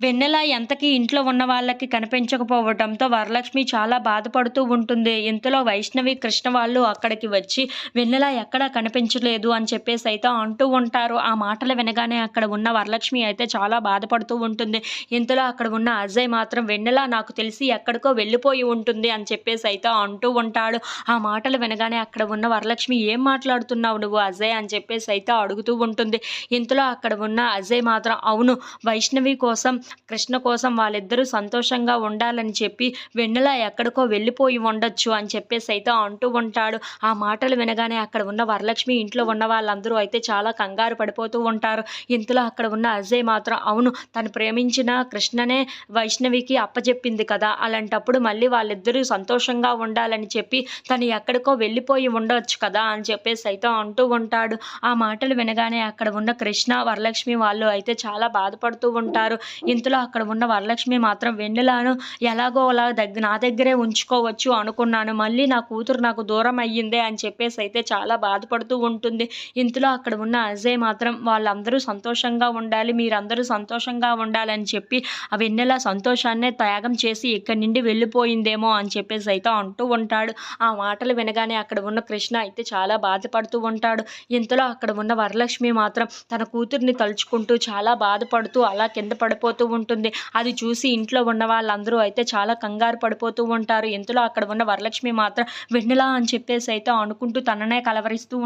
వెన్నెల ఎంతకీ ఇంట్లో ఉన్న వాళ్ళకి కనిపించకపోవటంతో వరలక్ష్మి చాలా బాధపడుతూ ఉంటుంది. ఇంతలో వైష్ణవి, కృష్ణ వాళ్ళు అక్కడికి వచ్చి వెన్నెల ఎక్కడా కనిపించలేదు అని చెప్పేసైతే అంటూ ఉంటారు. ఆ మాటలు వినగానే అక్కడ ఉన్న వరలక్ష్మి అయితే చాలా బాధపడుతూ ఉంటుంది. ఇంతలో అక్కడ ఉన్న అజయ్ మాత్రం వెన్నెల నాకు తెలిసి ఎక్కడికో వెళ్ళిపోయి ఉంటుంది అని చెప్పేసైతే అంటూ ఉంటాడు. ఆ మాటలు వినగానే అక్కడ ఉన్న వరలక్ష్మి ఏం మాట్లాడుతున్నావు నువ్వు అజయ్ అని చెప్పేసైతే అడుగుతూ ఉంటుంది. ఇంతలో అక్కడ ఉన్న అజయ్ మాత్రం అవును వైష్ణవి కోసం కృష్ణ కోసం వాళ్ళిద్దరూ సంతోషంగా ఉండాలని చెప్పి వెన్నెల ఎక్కడికో వెళ్ళిపోయి ఉండొచ్చు అని చెప్పేసైతే అంటూ ఉంటాడు. ఆ మాటలు వినగానే అక్కడ ఉన్న వరలక్ష్మి ఇంట్లో ఉన్న వాళ్ళందరూ అయితే చాలా కంగారు పడిపోతూ ఉంటారు. ఇంతలో అక్కడ ఉన్న అజయ్ మాత్రం అవును తను ప్రేమించిన కృష్ణనే వైష్ణవికి అప్పజెప్పింది కదా! అలాంటప్పుడు మళ్ళీ వాళ్ళిద్దరూ సంతోషంగా ఉండాలని చెప్పి తను ఎక్కడికో వెళ్ళిపోయి ఉండొచ్చు కదా! అని చెప్పేసైతే అంటూ ఉంటాడు. ఆ మాటలు వినగానే అక్కడ ఉన్న కృష్ణ, వరలక్ష్మి వాళ్ళు అయితే చాలా బాధపడుతూ ఉంటారు. ఇంతలో అక్కడ ఉన్న వరలక్ష్మి మాత్రం వెన్నెలను ఎలాగో అలా నా దగ్గరే ఉంచుకోవచ్చు అనుకున్నాను. మళ్ళీ నా కూతురు నాకు దూరం అయ్యిందే అని చెప్పేసైతే చాలా బాధపడుతూ ఉంటుంది. ఇంతలో అక్కడ ఉన్న అజయ్ మాత్రం వాళ్ళందరూ సంతోషంగా ఉండాలి, మీరందరూ సంతోషంగా ఉండాలని చెప్పి ఆ వెన్నెల సంతోషాన్నే త్యాగం చేసి ఇక్కడి నుండి వెళ్ళిపోయిందేమో అని చెప్పేసైతే అంటూ ఉంటాడు. ఆ మాటలు వినగానే అక్కడ ఉన్న కృష్ణ అయితే చాలా బాధపడుతూ ఉంటాడు. ఇంతలో అక్కడ ఉన్న వరలక్ష్మి మాత్రం తన కూతుర్ని తలుచుకుంటూ చాలా బాధపడుతూ అలా కింద పడిపోతూ ఉంటుంది. అది చూసి ఇంట్లో ఉన్న వాళ్ళందరూ అయితే చాలా కంగారు పడిపోతూ ఉంటారు. ఇంతలో అక్కడ ఉన్న వరలక్ష్మి మాత్రం వెన్నెల అని చెప్పేసి అయితే అనుకుంటూ తననే కలవరిస్తూ